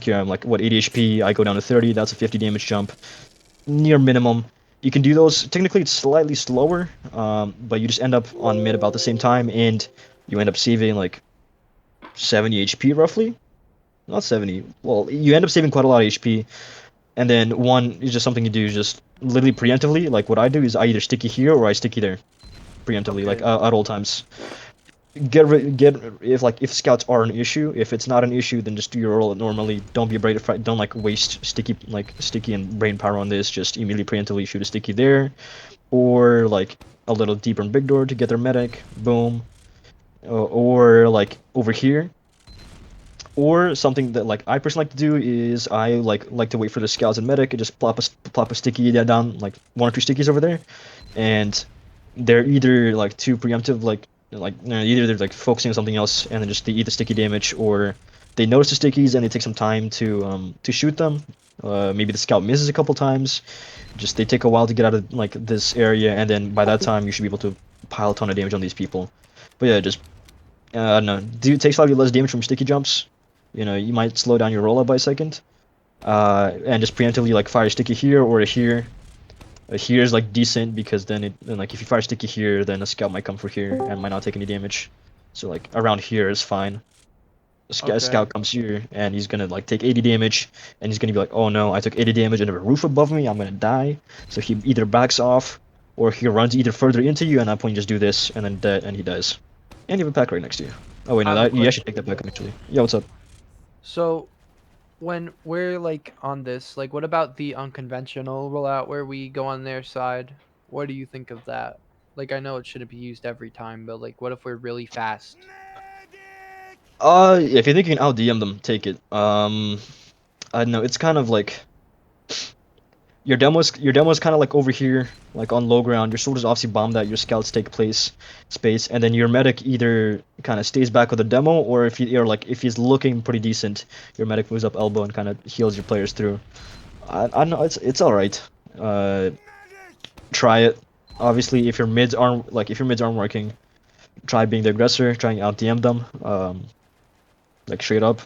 here I'm like, what, 80 HP, I go down to 30, that's a 50 damage jump. Near minimum. You can do those, technically it's slightly slower, but you just end up on mid about the same time, and you end up saving like 70 HP roughly. Not 70, well, you end up saving quite a lot of HP, and then one is just something you do just literally preemptively, like what I do is I either sticky here or I sticky there. Preemptively, like Okay. at all times. If scouts are an issue. If it's not an issue, then just do your roll normally. Don't be afraid to fight. Don't like waste sticky and brain power on this. Just immediately preemptively shoot a sticky there, or like a little deeper in big door to get their medic. Boom. Or like over here. Or something that like I personally like to do is I like to wait for the scouts and medic and just plop a sticky down, like 1 or 2 stickies over there, and they're either like too preemptive, either they're like focusing on something else and then just they eat the sticky damage, or they notice the stickies and they take some time to shoot them. Maybe the scout misses a couple times. Just they take a while to get out of like this area, and then by that time you should be able to pile a ton of damage on these people. But yeah, just I don't know. Take slightly less damage from sticky jumps. You know, you might slow down your rollout by a second. And just preemptively like fire sticky here or here. Here is like decent because then like if you fire sticky here, then a scout might come for here and might not take any damage. So like around here is fine. A Okay. scout comes here and he's gonna like take 80 damage, and he's gonna be like, oh no, I took 80 damage and have a roof above me, I'm gonna die. So he either backs off or he runs either further into you, and at that point you just do this and then and he dies. And you have a pack right next to you. Oh wait, I no, have a that you question should take that for back you. actually. Yeah, what's up? So when we're like on this, like what about the unconventional rollout where we go on their side? What do you think of that? Like I know it shouldn't be used every time, but like what if we're really fast? If you think you can out DM them, take it. I don't know, it's kind of like your demo's kind of like over here, like on low ground. Your soldiers obviously bomb that. Your scouts take space, and then your medic either kind of stays back with the demo, or if he's looking pretty decent, your medic moves up elbow and kind of heals your players through. I don't know. It's all right. Uh, Try it. Obviously, if your mids aren't working, try being the aggressor, trying out DM them, like straight up.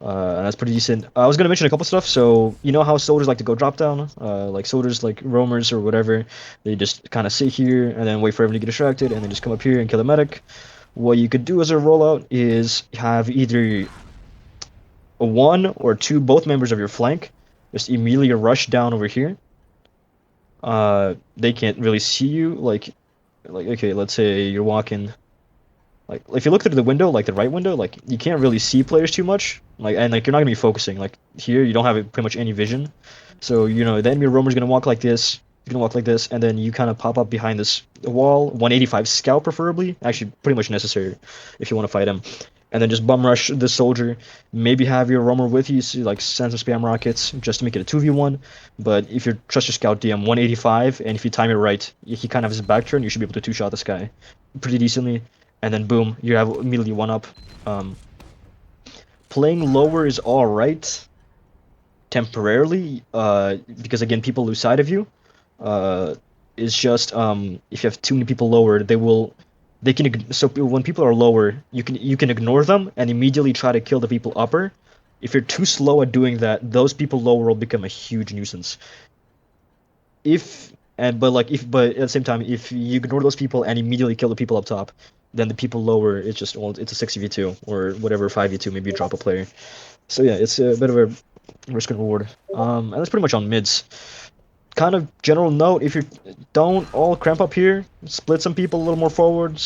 And that's pretty decent. I was gonna mention a couple stuff. So you know how soldiers like to go drop down, like soldiers like roamers or whatever. They just kind of sit here and then wait for everyone to get distracted, and then just come up here and kill the medic. What you could do as a rollout is have either a one or two both members of your flank just immediately rush down over here. They can't really see you. Like okay, let's say you're walking. Like if you look through the window, like the right window, like you can't really see players too much. Like you're not gonna be focusing. Like here, you don't have pretty much any vision. So you know the enemy roamer's gonna walk like this. He's gonna walk like this, and then you kind of pop up behind this wall. 185 scout preferably, actually pretty much necessary if you want to fight him. And then just bum rush the soldier. Maybe have your roamer with you, so like send some spam rockets just to make it a 2v1. But if you trust your scout DM 185, and if you time it right, he kind of has his back turn, you should be able to two-shot this guy pretty decently, and then boom, you have immediately one up. Um, Playing lower is all right temporarily, because again, people lose sight of you. Uh, it's just if you have too many people lower, so when people are lower, you can ignore them and immediately try to kill the people upper. If you're too slow at doing that, those people lower will become a huge nuisance. But at the same time, if you ignore those people and immediately kill the people up top, then the people lower, it's a 6v2 or whatever, 5v2, maybe you drop a player. So yeah, it's a bit of a risk and reward. And that's pretty much on mids. Kind of general note: if you don't all cramp up here, split some people a little more forward,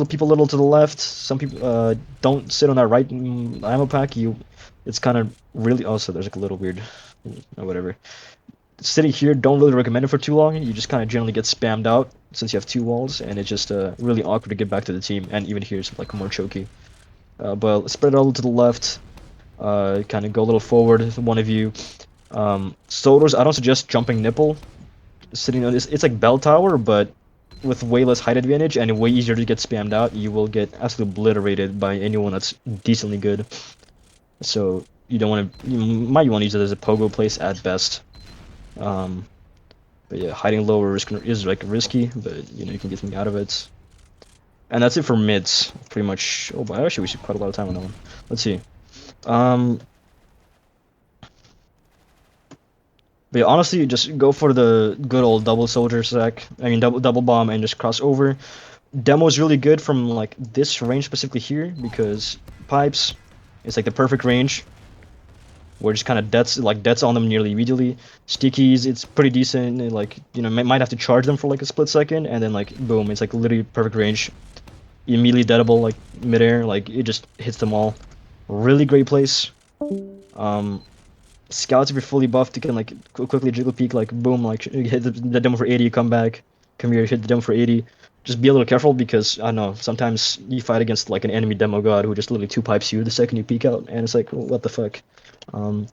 people a little to the left. Some people don't sit on that right ammo pack. It's kind of really also there's like a little weird, whatever. Sitting here, don't really recommend it for too long. You just kind of generally get spammed out since you have two walls, and it's just really awkward to get back to the team. And even here, it's like more choky. But spread it all to the left. Kind of go a little forward. One of you. Soldiers, I don't suggest jumping nipple. Sitting on this, it's like bell tower, but with way less height advantage and way easier to get spammed out. You will get absolutely obliterated by anyone that's decently good. So you don't want to. You might want to use it as a pogo place at best. Um, but yeah, hiding lower is like risky, but you know you can get something out of it. And that's it for mids, pretty much. Oh, but actually we should quite a lot of time on that one. Let's see. Um, But yeah, honestly, just go for the good old double soldier sec. I mean, double bomb and just cross over. Demo is really good from like this range specifically here because pipes, it's like the perfect range. Where just kind of deaths on them nearly immediately. Stickies, it's pretty decent. Like might have to charge them for like a split second, and then like boom, it's like literally perfect range. Immediately deadable like midair, like it just hits them all. Really great place. Um, Scouts, if you're fully buffed, you can like quickly jiggle peek, like boom, like hit the demo for 80, you come back, come here, hit the demo for 80. Just be a little careful because I don't know, sometimes you fight against like an enemy demo god who just literally two pipes you the second you peek out, and it's like what the fuck. Um,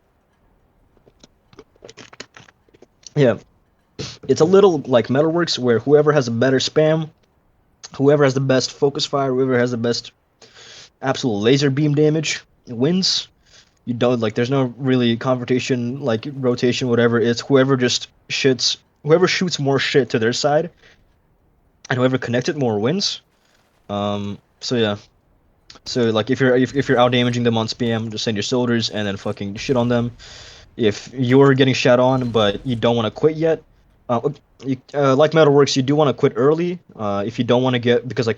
yeah, it's a little like Metalworks where whoever has a better spam, whoever has the best focus fire, whoever has the best absolute laser beam damage wins. You don't like there's no really confrontation like rotation whatever. It's whoever shoots more shit to their side and whoever connects it more wins. So yeah. So like if you're out damaging them on spam, just send your soldiers and then fucking shit on them. If you're getting shat on but you don't want to quit yet, like Metalworks, you do want to quit early. If you don't want to get because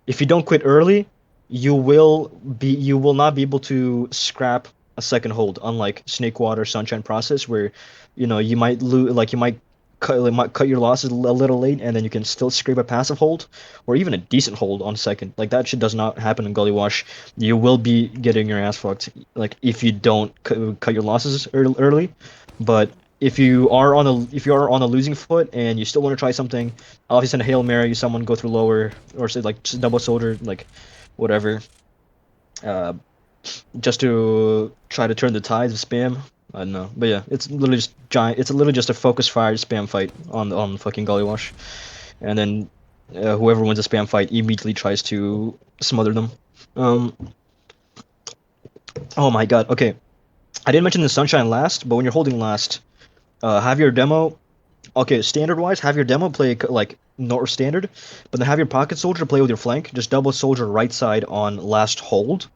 if you don't quit early, you will not be able to scrap a second hold, unlike Snakewater Sunshine Process, where you might lose like you might cut your losses a little late, and then you can still scrape a passive hold, or even a decent hold on second. Like that shit does not happen in Gullywash. You will be getting your ass fucked, like if you don't cut your losses early. But if you are on a losing foot and you still want to try something, obviously send a Hail Mary, someone go through lower, or say like just double soldier, like whatever, uh, just to try to turn the tides of spam. I don't know, but yeah, it's literally just giant. It's literally just a focus fire spam fight on fucking Gullywash, and then whoever wins the spam fight immediately tries to smother them. Um, oh my god. Okay, I didn't mention the sunshine last, but when you're holding last, have your demo. Okay, standard wise, have your demo play like north standard, but then have your pocket soldier play with your flank. Just double soldier right side on last hold,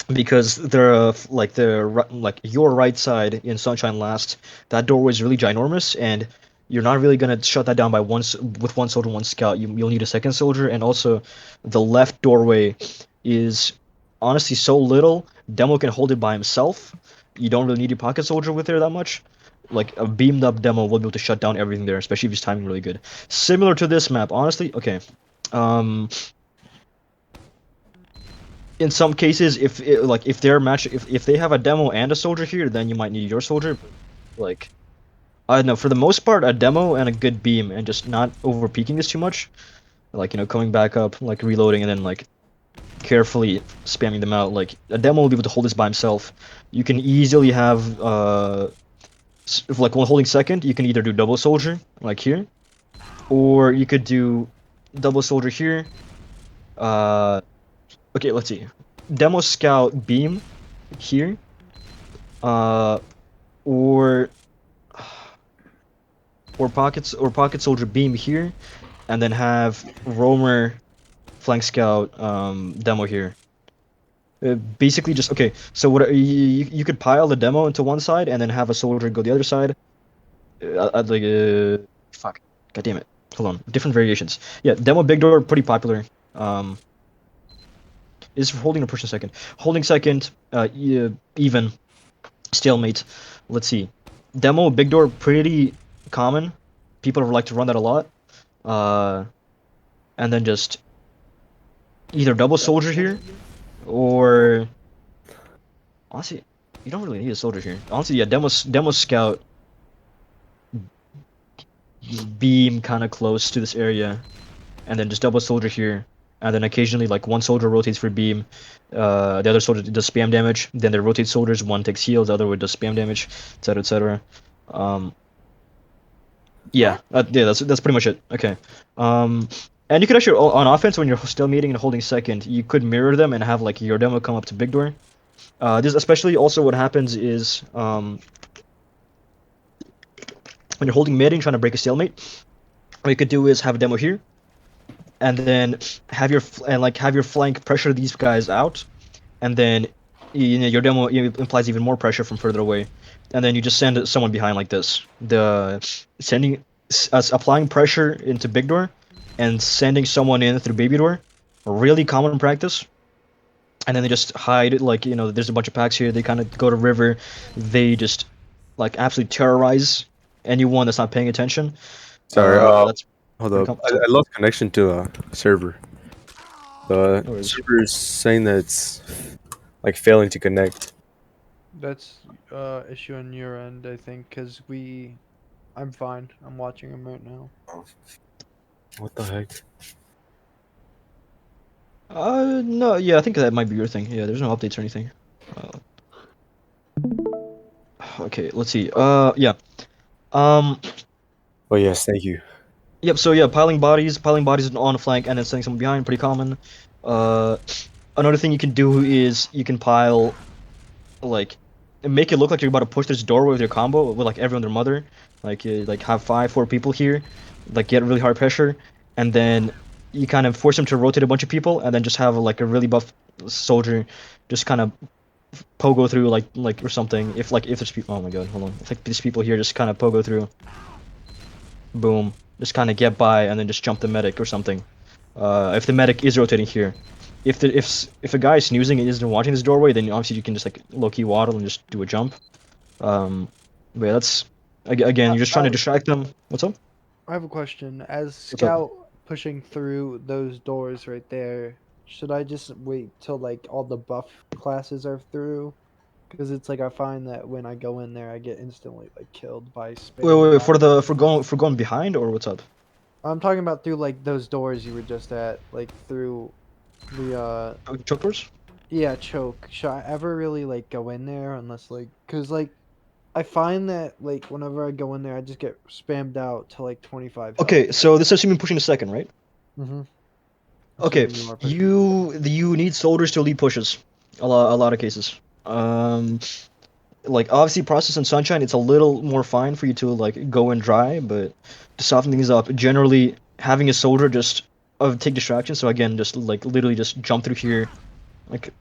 because like your right side in Sunshine last, that doorway is really ginormous, and you're not really gonna shut that down by with one soldier, one scout. You'll need a second soldier, and also the left doorway is honestly so little. Demo can hold it by himself. You don't really need your pocket soldier with there that much. Like a beamed up demo will be able to shut down everything there, especially if he's timing really good. Similar to this map, honestly. Okay. Um, in some cases, if they're if they have a demo and a soldier here, then you might need your soldier. Like I don't know, for the most part, a demo and a good beam, and just not over peeking this too much. Like coming back up, like reloading, and then like carefully spamming them out. Like a demo will be able to hold this by himself. You can easily have if like when holding second, you can either do double soldier like here, or you could do double soldier here. Uh, okay, let's see. Demo scout beam here, uh, or pocket soldier beam here, and then have roamer flank scout demo here. Basically, just okay. So what you could pile the demo into one side and then have a soldier go the other side. Like fuck, god damn it. Hold on, different variations. Yeah, demo big door pretty popular. Um, is holding a person second. Holding second, even stalemate. Let's see. Demo big door pretty common. People like to run that a lot. Uh, and then just either double soldier here, or honestly, you don't really need a soldier here. Honestly, yeah, demo scout beam kind of close to this area, and then just double soldier here, and then occasionally like one soldier rotates for beam, the other soldier does spam damage. Then they rotate soldiers, one takes heals, the other one does spam damage, etc. etc. Um, yeah, that's pretty much it. Okay. And you could actually on offense when you're still meeting and holding second, you could mirror them and have like your demo come up to big door. This especially also what happens is when you're holding mid and trying to break a stalemate, what you could do is have a demo here, and then have your flank pressure these guys out, and then your demo implies even more pressure from further away, and then you just send someone behind like this. The sending applying pressure into big door, and sending someone in through baby door, really common practice. And then they just hide. Like there's a bunch of packs here. They kind of go to river. They just like absolutely terrorize anyone that's not paying attention. Sorry. That's Hold pretty up. I lost connection to a server. The No worries. server is saying that it's like failing to connect. That's issue on your end, I think, because I'm fine. I'm watching him right now. What the heck? No, yeah, I think that might be your thing. Yeah, there's no updates or anything. Okay, let's see. Yeah. Um, Oh yes, thank you. Yep. So yeah, piling bodies on a flank, and then sending someone behind. Pretty common. Uh, Another thing you can do is you can pile, like, make it look like you're about to push this doorway with your combo with like everyone and their mother. Like have 4 people here, like get really hard pressure, and then you kind of force them to rotate a bunch of people, and then just have like a really buff soldier, just kind of pogo through like or something. If there's people, oh my god, hold on. If like these people here just kind of pogo through. Boom. Just kind of get by and then just jump the medic or something. If the medic is rotating here, if a guy is snoozing and isn't watching this doorway, then obviously you can just like low-key waddle and just do a jump. But yeah, that's again, you're just trying to distract them. What's up? I have a question. As up? scout pushing through those doors right there, should I just wait till like all the buff classes are through? Because it's like I find that when I go in there, I get instantly like killed by spamming. Wait, for going behind or what's up? I'm talking about through like those doors you were just at, like through the Choke doors? yeah, choke. Should I ever really like go in there unless like, cause like I find that like whenever I go in there, I just get spammed out to like 25 health. Okay, so this is assuming pushing a second, right? Mm-hmm. Okay, you need soldiers to lead pushes, a lot of cases. Like obviously process and sunshine, it's a little more fine for you to like go and dry, but to soften things up, generally having a soldier just take distraction. So again, just like literally just jump through here, like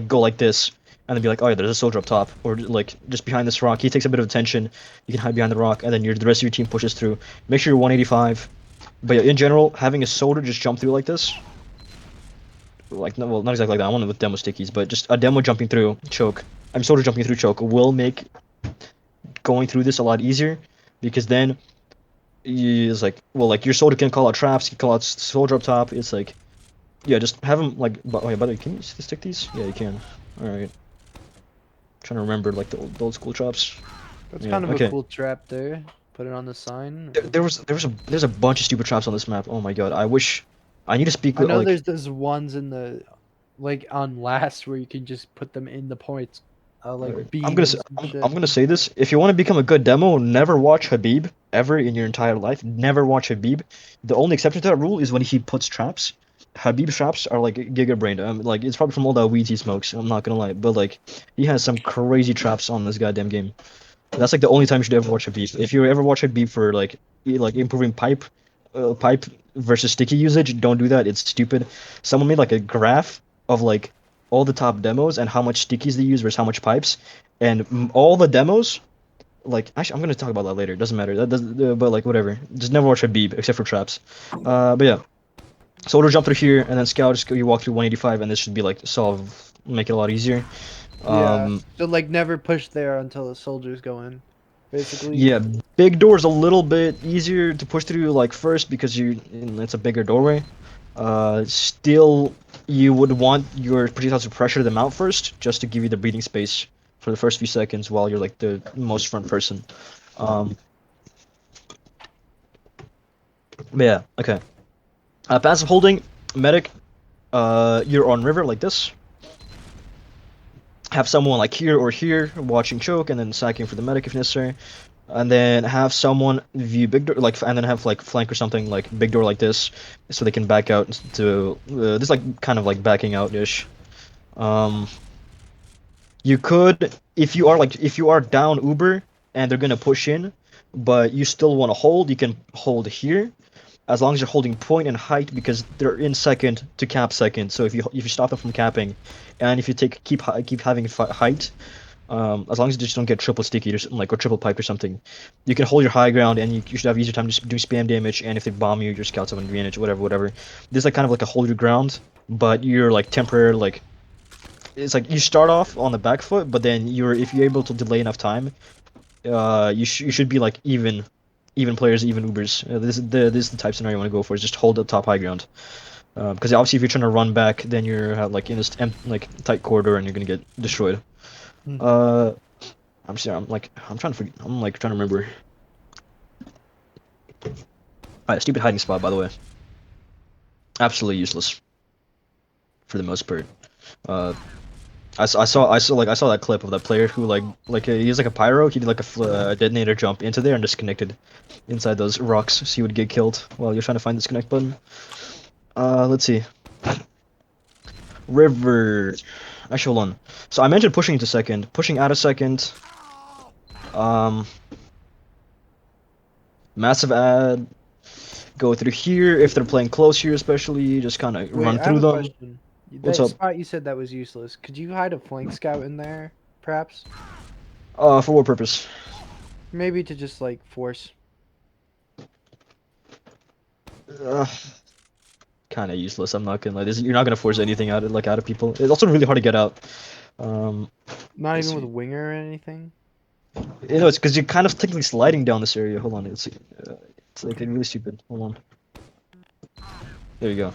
go like this, and then be like, oh yeah, there's a soldier up top, or like just behind this rock. He takes a bit of attention. You can hide behind the rock, and then the rest of your team pushes through. Make sure you're 185. But yeah, in general, having a soldier just jump through like this, like no, well, not exactly like that. I want it with demo stickies, but just a demo jumping through choke. I'm soldier jumping through choke will make going through this a lot easier, because then it's like, well, like your soldier can call out traps, you can call out soldier up top. It's like, yeah, just have him like. Oh yeah, by the way, can you stick these? Yeah, you can. All right. Trying to remember like the old school traps. That's Yeah, kind of okay. a cool trap there. Put it on the sign. There's a bunch of stupid traps on this map. Oh my god, I need to speak I with know like. there's those ones in the like on last where you can just put them in the points. Like beams and shit. I'm gonna say this. If you want to become a good demo, never watch Habib ever in your entire life. Never watch Habib. The only exception to that rule is when he puts traps. Habib's traps are like giga brained. Like it's probably from all that weed he smokes. I'm not gonna lie, but like he has some crazy traps on this goddamn game. That's like the only time you should ever watch Habib. If you ever watch Habib for like improving pipe versus sticky usage, don't do that. It's stupid. Someone made like a graph of like all the top demos and how much stickies they use versus how much pipes, and all the demos. Like actually, I'm gonna talk about that later. It doesn't matter. That does, but like whatever. Just never watch Habib except for traps. But yeah, soldier jump through here, and then scout just you walk through 185, and this should be like make it a lot easier. Yeah. So like never push there until the soldiers go in. Basically. Yeah, big door's a little bit easier to push through like first because it's a bigger doorway. Still, you would want your projectiles to pressure them out first, just to give you the breathing space for the first few seconds while you're like the most front person. But yeah, okay. Passive holding, medic. You're on river like this. Have someone like here or here watching choke, and then sacking for the medic if necessary. And then have someone view big door, like, and then have like flank or something like big door like this, so they can back out to this, like kind of like backing out ish. You could, if you are down Uber and they're gonna push in, but you still want to hold, you can hold here, as long as you're holding point and height, because they're in second to cap second. So if you stop them from capping, and if you keep having height, as long as you just don't get triple sticky or like or triple pipe or something, you can hold your high ground, and you should have easier time just doing spam damage. And if they bomb you, your scouts have advantage, whatever. This is like kind of like a hold your ground, but you're like temporary like. It's like you start off on the back foot, but then if you're able to delay enough time, you should be like even players, even Ubers. This is the type of scenario you want to go for. Is just hold the top high ground. Because obviously if you're trying to run back, then you're like in this like tight corridor and you're gonna get destroyed. Mhm. I'm sorry. I'm trying to forget. I'm like trying to remember. Alright, stupid hiding spot, by the way. Absolutely useless. For the most part. I saw that clip of that player who he was like a pyro. He did like a detonator jump into there and disconnected inside those rocks, so he would get killed while you're trying to find the disconnect button. Let's see. River. Actually, hold on. So I mentioned pushing into second, pushing out of second. Massive ad. Go through here if they're playing close here, especially. Just kind of Wait, run I through have a them. question. What's That up? spot you said that was useless. Could you hide a flank scout in there, perhaps? For what purpose? Maybe to just like force. Kind of useless. I'm not gonna lie. You're not gonna force anything out of people. It's also really hard to get out. Not Let's even with see. winger or anything. You know, it's because you're kind of technically sliding down this area. Hold on, it's like really stupid. Hold on. There you go.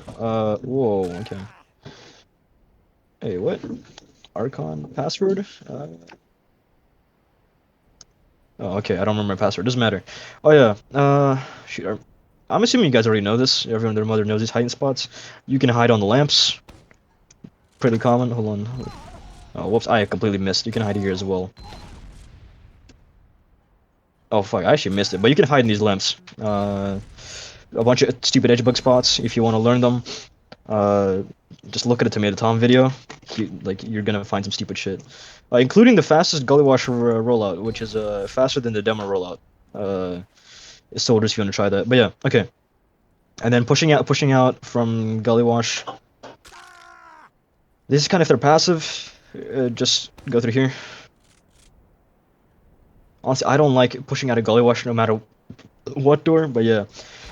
Whoa. Okay. Hey, what? Archon password? Oh, okay. I don't remember my password. Doesn't matter. Oh yeah. Shoot. I'm assuming you guys already know this. Everyone and their mother knows these hiding spots. You can hide on the lamps. Pretty common. Hold on. Oh, whoops. I completely missed. You can hide here as well. Oh fuck, I actually missed it. But you can hide in these lamps. A bunch of stupid edge bug spots if you want to learn them. Just look at a Tomato Tom video. You're gonna find some stupid shit, including the fastest Gullywash rollout, which is faster than the demo rollout. Soldiers, if you want to try that. But yeah, okay. And then pushing out from Gullywash. This is kind of if they're passive. Just go through here. Honestly, I don't like pushing out a Gullywash no matter what door, but yeah.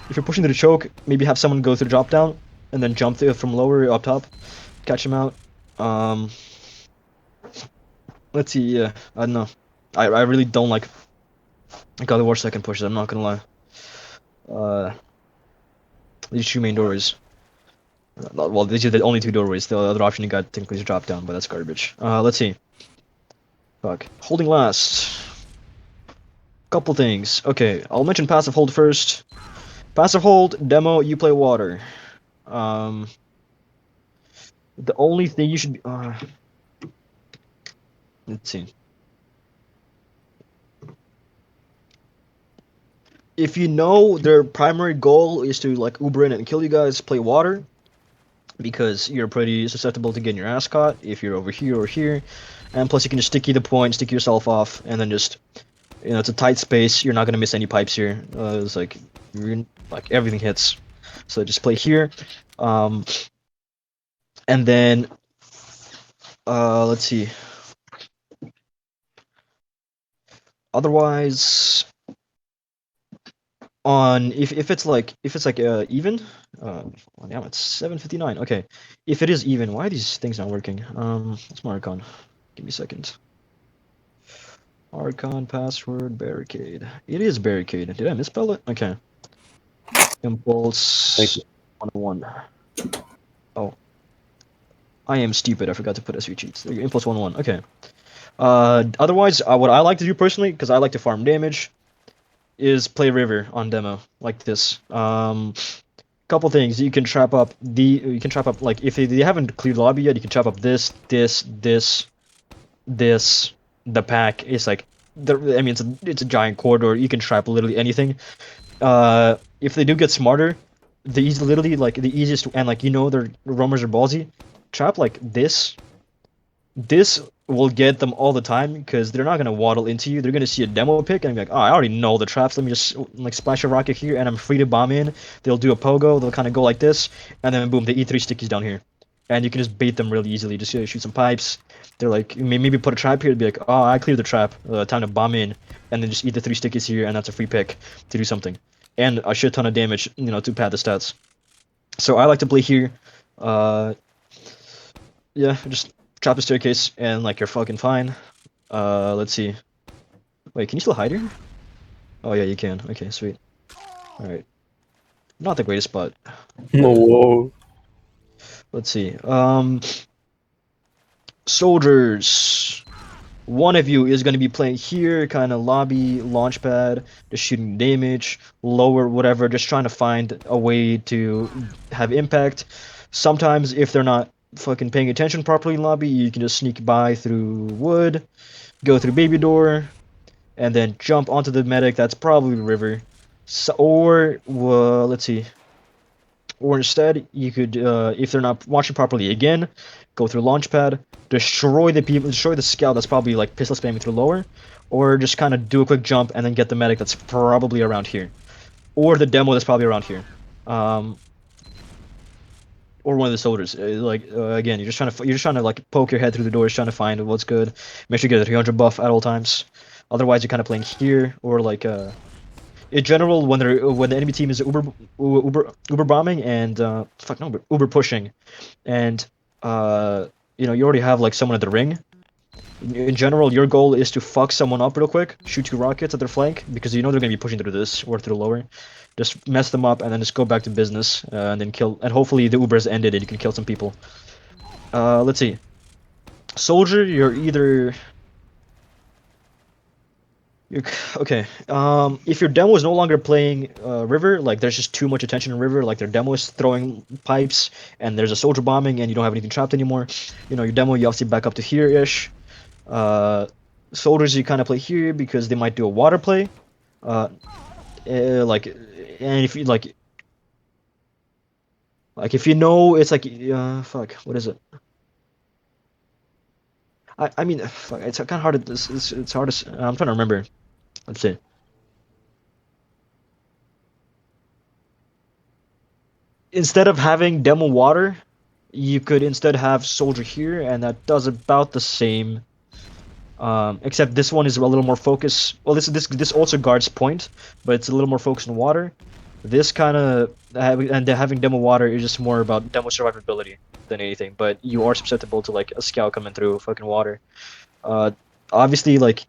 If you're pushing to the choke, maybe have someone go through drop down, and then jump there from lower up top, catch him out. Let's see, yeah, I don't know. I really don't like Gullywash second pushes, I'm not gonna lie. These two main doorways. Well, these are the only two doorways. The other option you got technically is drop down, but that's garbage. Let's see. Fuck. Holding last. Couple things. Okay, I'll mention passive hold first. Passive hold, demo, you play water. The only thing you should be, let's see. If you know their primary goal is to like Uber in and kill you guys, play water. Because you're pretty susceptible to getting your ass caught if you're over here or here. And plus you can just sticky the point, stick yourself off, and then just, it's a tight space, you're not gonna miss any pipes here. It's like, everything hits. So just play here. And then, let's see. Otherwise, if it's like even, damn, it's 7:59. Okay, if it is even, why are these things not working? What's my Archon? Give me a second. Archon password barricade. It is barricade. Did I misspell it? Okay. Impulse 101. Oh, I am stupid. I forgot to put SV cheats. There you go. Impulse 101. Okay. Otherwise, what I like to do personally, because I like to farm damage, is play river on demo like this. Couple things. You can trap up like if they haven't cleared lobby yet, you can trap up this, the pack. It's like it's a giant corridor. You can trap literally anything. If they do get smarter, literally like the easiest, and like their roamers are ballsy. Trap like this, This will get them all the time because they're not gonna waddle into you. They're gonna see a demo pick and be like, "Oh, I already know the traps. Let me just like splash a rocket here, and I'm free to bomb in." They'll do a pogo. They'll kind of go like this, and then boom, they eat 3 stickies down here, and you can just bait them really easily. Just shoot some pipes. They're like, maybe put a trap here. Be like, "Oh, I cleared the trap. Time to bomb in," and then just eat the 3 stickies here, and that's a free pick to do something, and a shit ton of damage, to pad the stats. So I like to play here. Uh, yeah, just drop the staircase and like you're fucking fine. Let's see. Wait, can you still hide here? Oh yeah, you can. Okay, sweet. All right. Not the greatest spot. Whoa. Let's see. Soldiers. One of you is going to be playing here, kind of lobby, launchpad, just shooting damage, lower, whatever, just trying to find a way to have impact. Sometimes, if they're not fucking paying attention properly in lobby, you can just sneak by through wood, go through baby door, and then jump onto the medic. That's probably river. So, or let's see. Or instead, you could, if they're not watching properly again, go through launchpad, destroy the people, destroy the scout that's probably like pistol spamming through lower, or just kind of do a quick jump and then get the medic that's probably around here, or the demo that's probably around here, or one of the soldiers. Again, you're just trying to like poke your head through the doors, trying to find what's good. Make sure you get a 300 buff at all times. Otherwise, you're kind of playing here or like in general, when the enemy team is uber bombing and uber pushing, and you already have like someone at the ring. In general, your goal is to fuck someone up real quick, shoot 2 rockets at their flank because you know they're gonna be pushing through this or through lower. Just mess them up and then just go back to business and then kill. And hopefully the Uber is ended and you can kill some people. Let's see. Soldier, you're either okay. If your demo is no longer playing river, like there's just too much attention in river, like their demo is throwing pipes and there's a soldier bombing and you don't have anything trapped anymore. Your demo you obviously back up to here-ish. Soldiers you kind of play here because they might do a water play. Like, and if you like if you know it's like fuck, what is it? I mean, fuck, it's kind of hard to it's hard to I'm trying to remember. Let's see. Instead of having demo water, you could instead have soldier here, and that does about the same. Except this one is a little more focused. Well, this also guards point, but it's a little more focused on water. This kind of having demo water is just more about demo survivability than anything. But you are susceptible to like a scout coming through fucking water. Obviously, like.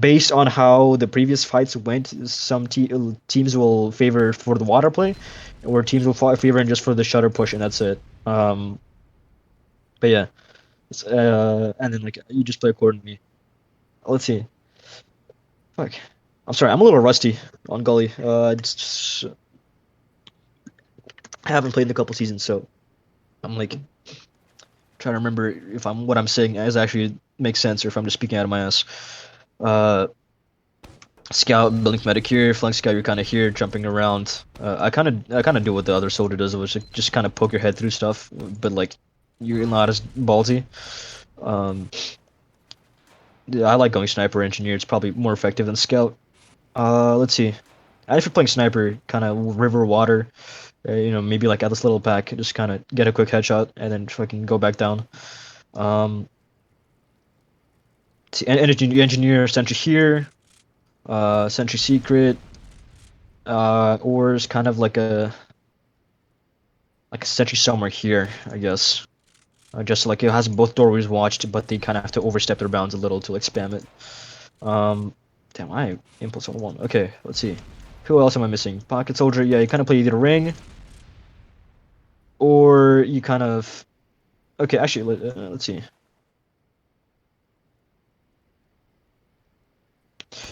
Based on how the previous fights went, some teams will favor for the water play, or teams will favor just for the shutter push, and that's it. But yeah, and then like you just play accordingly. Let's see. Fuck, I'm sorry, I'm a little rusty on Gully. I haven't played in a couple seasons, so I'm like trying to remember if what I'm saying is actually makes sense or if I'm just speaking out of my ass. Scout building medic here, flank scout you're kind of here jumping around. I kind of do what the other soldier does, which is just kind of poke your head through stuff, but like you're not as ballsy. I like going sniper engineer. It's probably more effective than scout. Let's see. And if you're playing sniper, kind of river water, maybe like at this little pack, just kind of get a quick headshot and then fucking go back down. Engineer sentry here. Sentry secret, or is kind of like a sentry somewhere here, I guess. Just like it has both doorways watched, but they kind of have to overstep their bounds a little to like spam it. Damn, I impulse on one. Okay, let's see. Who else am I missing? Pocket soldier. Yeah, you kind of play either ring, or you kind of. Okay, actually, let's see.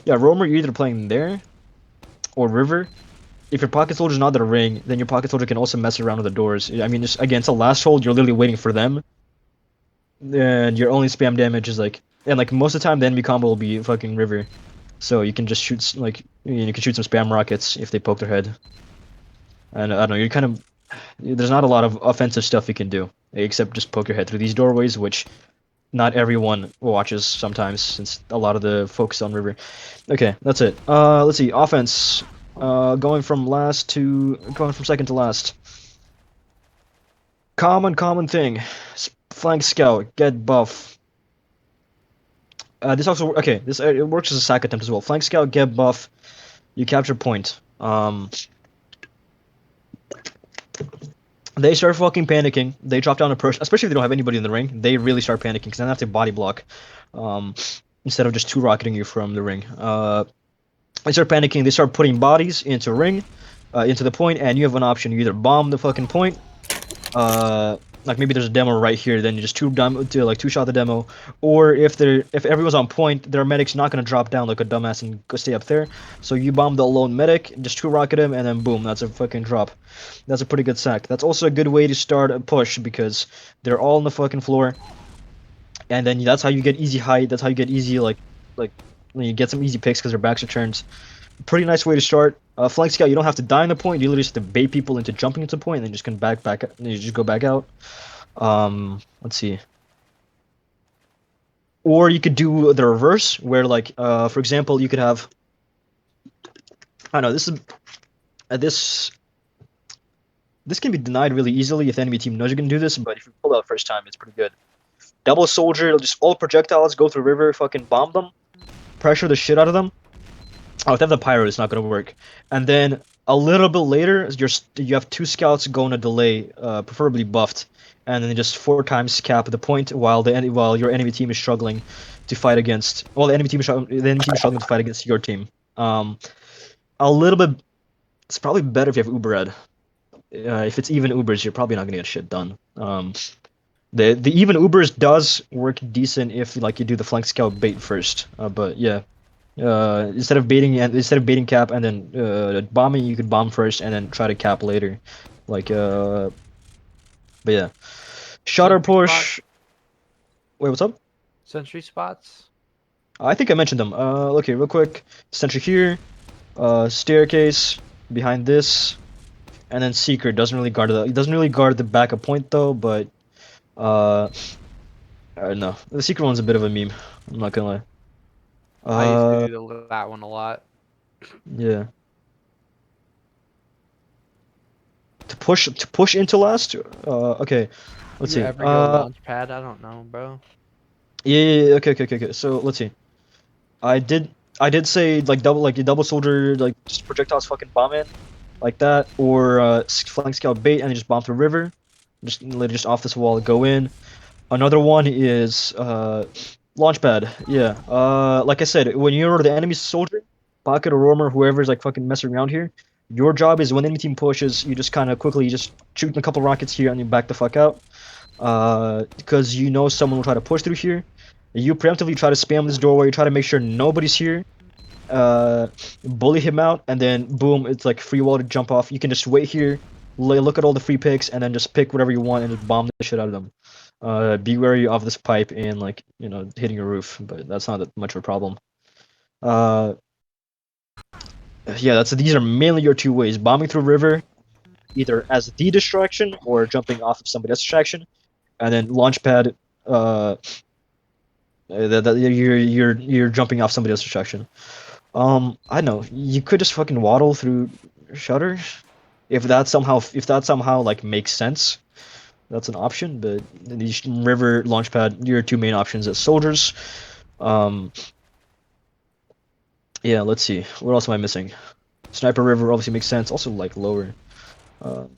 Yeah, roamer, you're either playing there or river. If your pocket soldier's not at the ring, then your pocket soldier can also mess around with the doors. I mean, just again, it's a last hold. You're literally waiting for them, and your only spam damage is like, and like most of the time, the enemy combo will be fucking river, so you can just shoot like you can shoot some spam rockets if they poke their head. And I don't know, you're kind of there's not a lot of offensive stuff you can do except just poke your head through these doorways, which not everyone watches sometimes since a lot of the focus on river. Okay, that's it. Let's see. Offense. Going from second to last. Common thing. Flank scout, get buff. This also okay. This it works as a sack attempt as well. Flank scout, get buff. You capture point. They start fucking panicking. They drop down a person, especially if they don't have anybody in the ring. They really start panicking because then they have to body block, instead of just two rocketing you from the ring. They start panicking. They start putting bodies into ring, into the point, and you have an option. You either bomb the fucking point, like maybe there's a demo right here, then you just two shot the demo, or if everyone's on point, their medic's not gonna drop down like a dumbass and go stay up there. So you bomb the lone medic, just two rocket him, and then boom, that's a fucking drop. That's a pretty good sack. That's also a good way to start a push because they're all on the fucking floor, and then that's how you get easy height. That's how you get easy like when you get some easy picks because their backs are turned. Pretty nice way to start. Flank scout, you don't have to die in the point. You literally just have to bait people into jumping into the point, and then just can and you just go back out. Let's see. Or you could do the reverse, where like, for example, you could have. I don't know. This can be denied really easily if the enemy team knows you can do this, but if you pull out first time, it's pretty good. Double soldier, just all projectiles go through river, fucking bomb them, pressure the shit out of them. Oh, if they have the pyro, it's not gonna work. And then a little bit later, you have two scouts go on a delay, preferably buffed, and then just 4 times cap the point while your enemy team is struggling to fight against. Well, the enemy team is struggling to fight against your team. A little bit. It's probably better if you have Ubered. If it's even Ubers, you're probably not gonna get shit done. The even Ubers does work decent if like you do the flank scout bait first. But yeah. Instead of baiting cap and then bombing, you could bomb first and then try to cap later, like but yeah, shutter push. Wait, what's up? Sentry spots. I think I mentioned them. Okay, real quick. Sentry here, staircase behind this, and then seeker doesn't really guard the backup point though, but I don't know. The seeker one's a bit of a meme. I'm not gonna lie. I used to do that one a lot. Yeah. To push into last. Okay. Let's see. Ever go launch pad? I don't know, bro. Yeah. Okay. So let's see. I did say like double soldier, like just projectiles fucking bomb in, like that, or flank scout bait and then just bomb through river, just off this wall go in. Another one is Launchpad, yeah. Like I said, when you're the enemy soldier, pocket or roamer, whoever's like fucking messing around here, your job is when the enemy team pushes, you just kind of quickly just shoot a couple rockets here and you back the fuck out. Because you know someone will try to push through here. You preemptively try to spam this doorway, try to make sure nobody's here. Bully him out, and then boom, it's like free wall to jump off. You can just wait here, look at all the free picks, and then just pick whatever you want and just bomb the shit out of them. Be wary of this pipe and like hitting your roof, but that's not that much of a problem. Yeah, these are mainly your two ways: bombing through river, either as the distraction or jumping off of somebody else's distraction, and then launchpad. You're jumping off somebody else's distraction. I know you could just fucking waddle through shutter, if that somehow like makes sense. That's an option, but these river launchpad, your two main options as soldiers. Yeah, let's see. What else am I missing? Sniper river obviously makes sense. Also like lower. In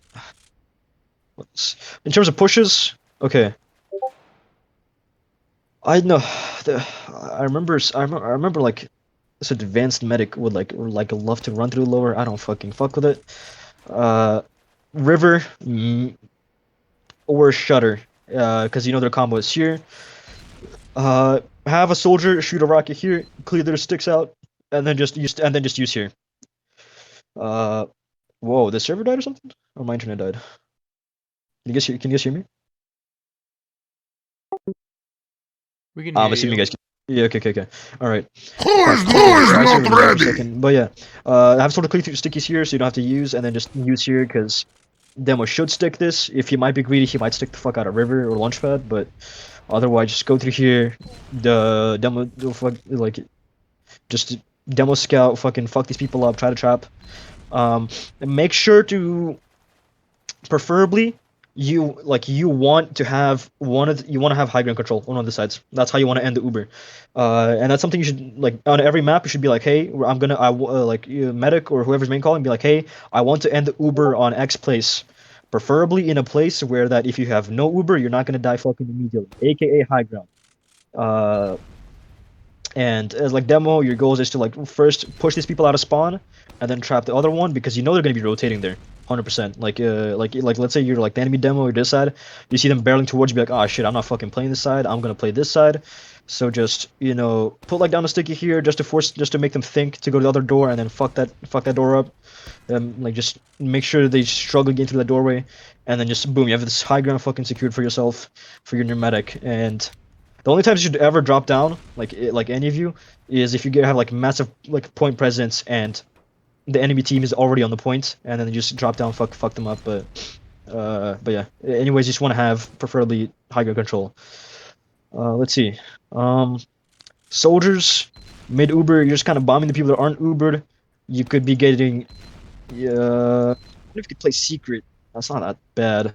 terms of pushes, okay. I know. I remember like this advanced medic would like love to run through lower. I don't fucking fuck with it. River. Or shutter, because their combo is here. Have a soldier shoot a rocket here, clear their sticks out, and then just use here. Whoa, the server died or something? Or my internet died? Can you guys hear me? We can hear I'm assuming you guys can. Yeah, okay. Alright. Who's not ready? But yeah, have soldier clear through stickies here, so you don't have to use, and then just use here, because Demo should stick this. If he might be greedy, he might stick the fuck out of river or launchpad, but otherwise just go through here. The demo like just demo scout, fucking fuck these people up, try to trap. And make sure to preferably you want to have high ground control on one of the sides. That's how you want to end the Uber, and that's something you should like on every map. You should be like, hey, medic or whoever's main calling, be like, hey, I want to end the Uber on X place, preferably in a place where that if you have no Uber, you're not gonna die fucking immediately, aka high ground. Uh, and as like demo, your goal is to like first push these people out of spawn, and then trap the other one because you know they're gonna be rotating there, 100%. Like let's say you're like the enemy demo or this side, you see them barreling towards you, be like, oh shit, I'm not fucking playing this side. I'm gonna play this side. So just put like down a sticky here just to make them think to go to the other door, and then fuck that door up. Like just make sure they struggle getting through that doorway, and then just boom, you have this high ground fucking secured for yourself, for your pneumatic. And the only times you should ever drop down, like any of you, is if you have like massive like point presence and the enemy team is already on the point, and then you just drop down, fuck them up. But yeah. Anyways, you just want to have preferably high ground control. Let's see. Soldiers, mid Uber, you're just kind of bombing the people that aren't Ubered. You could be getting. What if you could play secret? That's not that bad.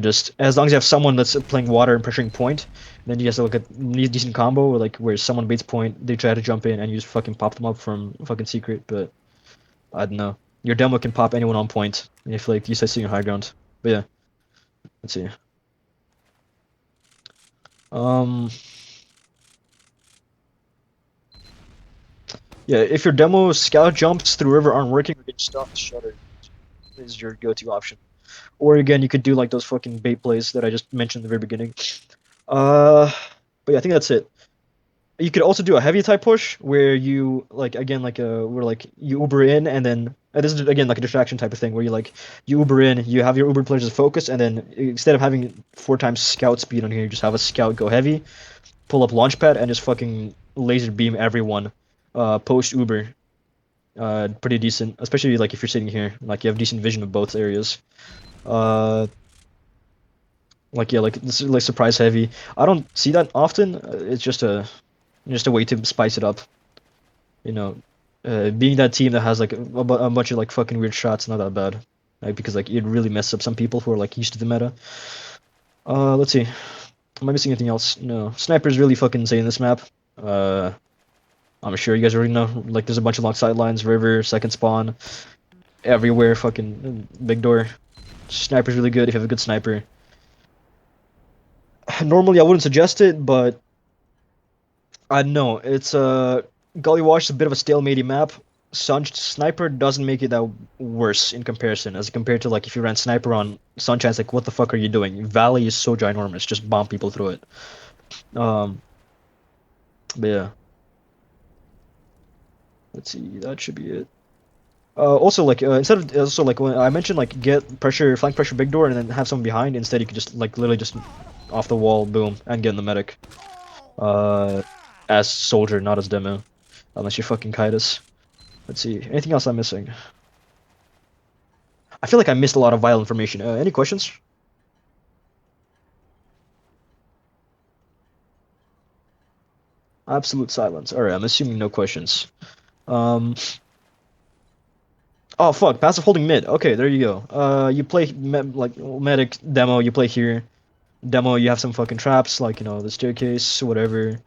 Just as long as you have someone that's playing water and pressuring point, then you guys look at decent combo, where someone baits point, they try to jump in, and you just fucking pop them up from fucking secret. But I don't know. Your demo can pop anyone on point if like you say sitting high ground. But yeah, let's see. Yeah, if your demo scout jumps through river aren't working, or getting stopped, shutter is your go-to option. Or again, you could do like those fucking bait plays that I just mentioned at the very beginning. But yeah, I think that's it. You could also do a heavy type push where you where you Uber in, and then this is again like a distraction type of thing where you Uber in, you have your Uber players as focus, and then instead of having 4 times scout speed on here, you just have a scout go heavy, pull up launchpad, and just fucking laser beam everyone. Post Uber. Pretty decent, especially like if you're sitting here, like you have decent vision of both areas. This is like surprise heavy. I don't see that often. It's just a way to spice it up. Being that team that has like a bunch of like fucking weird shots, not that bad. Because like it really messes up some people who are like used to the meta. Let's see. Am I missing anything else? No. Sniper's really fucking insane in this map. I'm sure you guys already know. Like there's a bunch of long sidelines, river, second spawn, everywhere. Fucking big door. Sniper's really good if you have a good sniper. Normally I wouldn't suggest it, but I don't know. It's Gullywash is a bit of a stalematy map. Sniper doesn't make it that worse in comparison, as compared to like if you ran sniper on Sunshine. It's like, what the fuck are you doing? Valley is so ginormous, just bomb people through it. But yeah. Let's see, that should be it. Also, like instead of like when I mentioned like get flank pressure big door and then have someone behind, instead you could just like literally just off the wall, boom, and get in the medic. As soldier, not as demo, unless you're fucking Kitus. Let's see, anything else I'm missing? I feel like I missed a lot of vital information. Any questions? Absolute silence. Alright, I'm assuming no questions. Oh fuck, passive holding mid. Okay, there you go. You play medic demo. You play here. Demo. You have some fucking traps, like the staircase, whatever.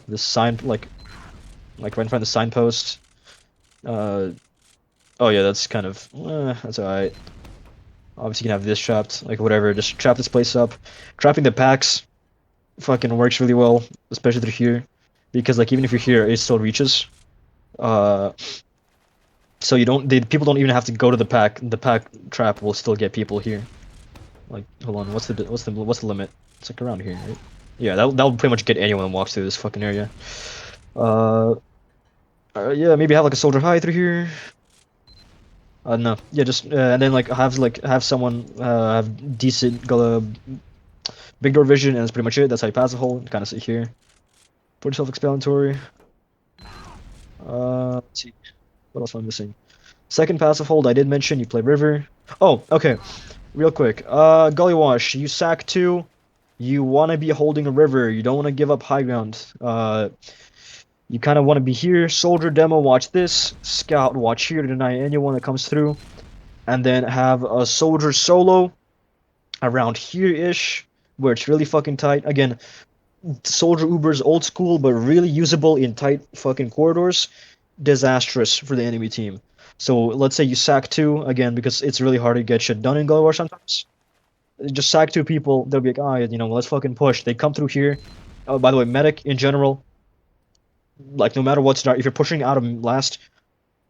The sign, like right in front of the signpost. Oh yeah, that's kind of that's alright. Obviously, you can have this trapped, like whatever. Just trap this place up. Trapping the packs, fucking works really well, especially through here, because like even if you're here, it still reaches. So people don't even have to go to the pack. The pack trap will still get people here. Like, hold on, what's the limit? It's like around here, right? Yeah, that'll pretty much get anyone that walks through this fucking area. Yeah, maybe have like a soldier high through here. No, yeah, just and then like have someone have decent big door vision, and that's pretty much it. That's how you pass the hole. Kind of sit here. Pretty self-explanatory. Let's see. What else am I missing? Second passive hold, I did mention you play river. Oh, okay. Real quick. Gullywash, you sack 2. You want to be holding a river. You don't want to give up high ground. You kind of want to be here. Soldier demo, watch this. Scout, watch here to deny anyone that comes through. And then have a soldier solo around here-ish, where it's really fucking tight. Again, soldier Uber's old school, but really usable in tight fucking corridors. Disastrous for the enemy team. So let's say you sack 2, again, because it's really hard to get shit done in Gullywash sometimes. Just sack 2 people, they'll be like, ah, you know, let's fucking push. They come through here. Oh, by the way, medic in general, like no matter what start, if you're pushing out of last,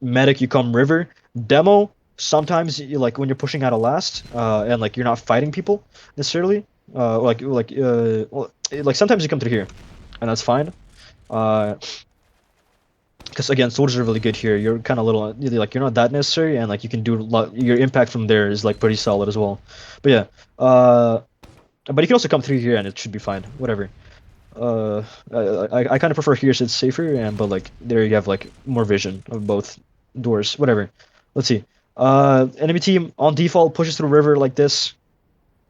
medic you come river. Demo, sometimes like when you're pushing out of last, and like you're not fighting people necessarily, well, like sometimes you come through here, and that's fine. Because again, soldiers are really good here. You're kind of little, like you're not that necessary, and like you can do your impact from there is like pretty solid as well. But yeah, but you can also come through here and it should be fine. Whatever. I kind of prefer here so it's safer, and but like there you have like more vision of both doors. Whatever. Let's see. Enemy team on default pushes through river like this.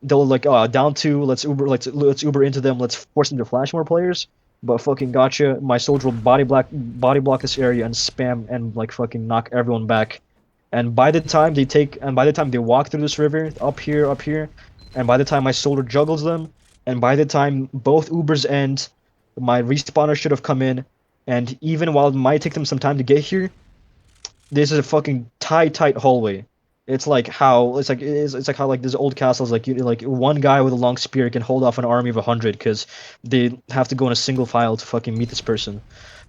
They'll like down 2. Let's Uber into them. Let's force them to flash more players. But fucking gotcha. My soldier will body block this area and spam and like fucking knock everyone back. And by the time they walk through this river up here, and by the time my soldier juggles them, and by the time both Ubers end, my respawner should have come in. And even while it might take them some time to get here, this is a fucking tight hallway. It's like how like these old castles, like like one guy with a long spear can hold off an army of 100 because they have to go in a single file to fucking meet this person.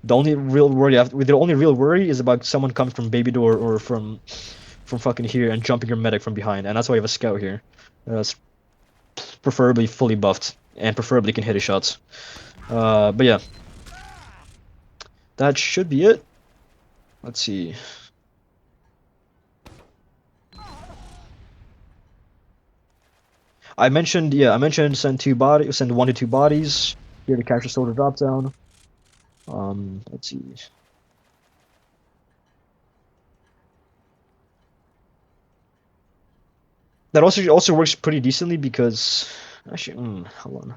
The only real worry is about someone coming from baby door or from fucking here and jumping your medic from behind, and that's why you have a scout here. That's preferably fully buffed and preferably can hit his shots. But yeah, that should be it. Let's see. I mentioned send 1 to 2 bodies here to capture soldier drop down. Let's see. That also works pretty decently because actually, hold on.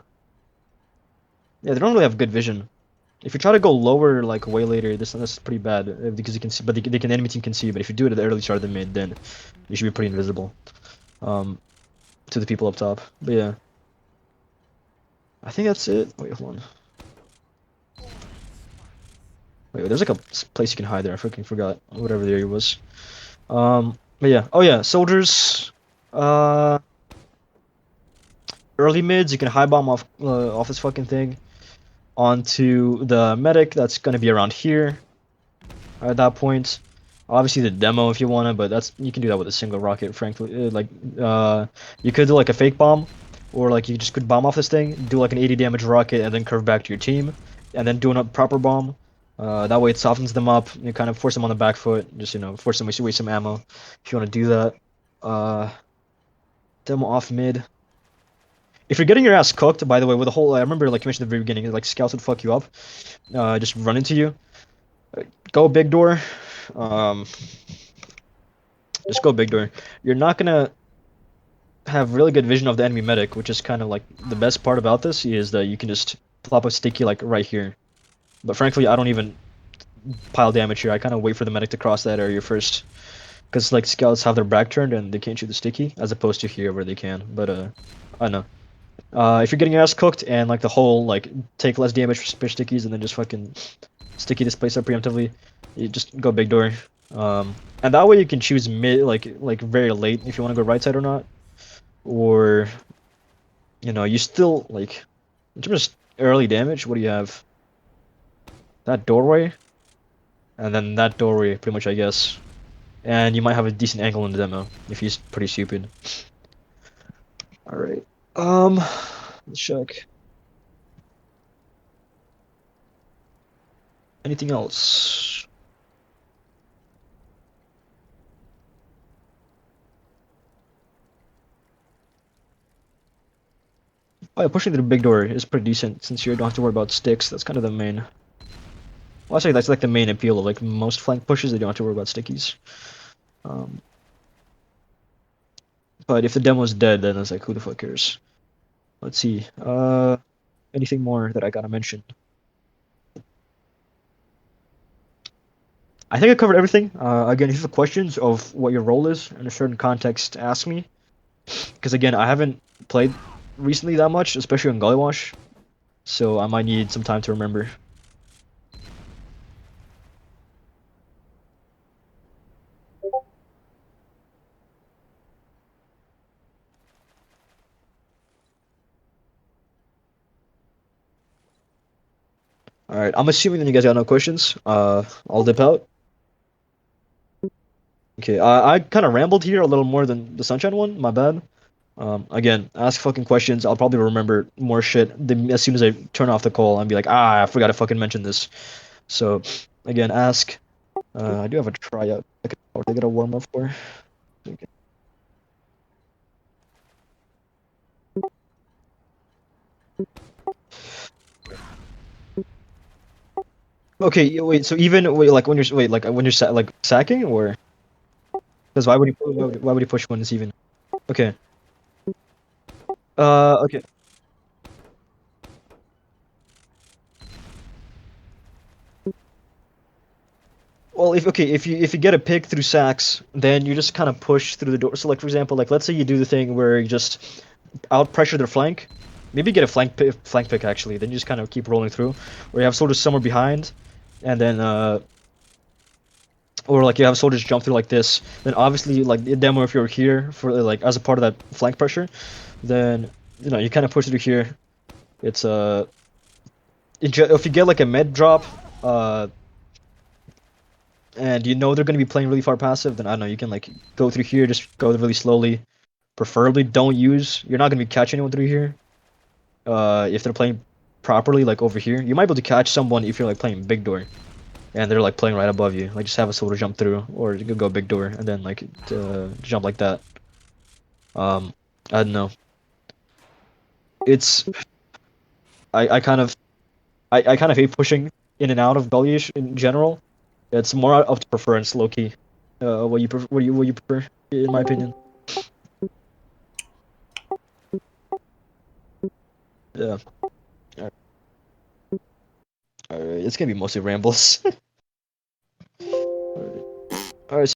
Yeah, they don't really have good vision. If you try to go lower, like way later, that's pretty bad because you can see, but the enemy team can see. But if you do it at the early start of the mid, then you should be pretty invisible. To the people up top. But yeah, I think that's it. Wait, hold on. Wait, there's like a place you can hide there. I fucking forgot whatever the area was. But yeah. Oh yeah, soldiers. Early mids, you can high bomb off this fucking thing onto the medic. That's gonna be around here. At that point, obviously the demo if you wanna, but you can do that with a single rocket. Frankly, you could do like a fake bomb, or like you just could bomb off this thing, do like an 80 damage rocket, and then curve back to your team, and then do a proper bomb. That way it softens them up. You kind of force them on the back foot. Just force them to waste some ammo if you want to do that. Demo off mid. If you're getting your ass cooked, by the way, with the whole, I remember like you mentioned at the very beginning, like scouts would fuck you up, just run into you. Go big door. Just go big door. You're not gonna have really good vision of the enemy medic, which is kind of like the best part about this is that you can just plop a sticky like right here. But frankly, I don't even pile damage here. I kind of wait for the medic to cross that area first, because like scouts have their back turned and they can't shoot the sticky, as opposed to here where they can. But I don't know. If you're getting your ass cooked and like the whole like take less damage for fish stickies and then just fucking sticky this place up preemptively, you just go big door. And that way you can choose mid like very late if you want to go right side or not, or you still like in terms of early damage. What do you have? That doorway, and then that doorway pretty much, I guess. And you might have a decent angle in the demo if he's pretty stupid. All right. Let's check. Anything else? Oh yeah, pushing to the big door is pretty decent since you don't have to worry about sticks. That's kind of the main. Well, actually, that's like the main appeal of like most flank pushes. They don't have to worry about stickies. But if the demo's dead, then it's like, who the fuck cares? Let's see. Anything more that I gotta mention? I think I covered everything. Again, if you have questions of what your role is in a certain context, ask me. Because again, I haven't played recently that much, especially on Gullywash, so I might need some time to remember. All right, I'm assuming that you guys got no questions. I'll dip out. Okay, I kind of rambled here a little more than the Sunshine one. My bad. Again, ask fucking questions. I'll probably remember more shit as soon as I turn off the call and be like, I forgot to fucking mention this. So, again, ask. I do have a tryout. What they gotta warm up for. Okay. Okay, wait. So even wait, like when you're like when you're like sacking, or because why would he push when it's even? Okay. Okay. Well, if you get a pick through sacks, then you just kind of push through the door. So like for example, like let's say you do the thing where you just out pressure their flank. Maybe get a flank pick actually. Then you just kind of keep rolling through, or you have soldiers somewhere behind, and then or like you have soldiers jump through like this. Then obviously like the demo if you're here for like as a part of that flank pressure, then you kind of push through here. It's if you get like a med drop, and they're going to be playing really far passive, then I don't know, you can like go through here, just go really slowly. Preferably don't use, you're not going to be catching anyone through here. If they're playing properly, like over here, you might be able to catch someone if you're like playing big door, and they're like playing right above you. Like just have a soldier jump through, or you could go big door and then like jump like that. I don't know. It's I kind of I kind of hate pushing in and out of Gullish in general. It's more up to preference, low key. What you prefer, in my opinion. Yeah. Alright, it's gonna be mostly rambles.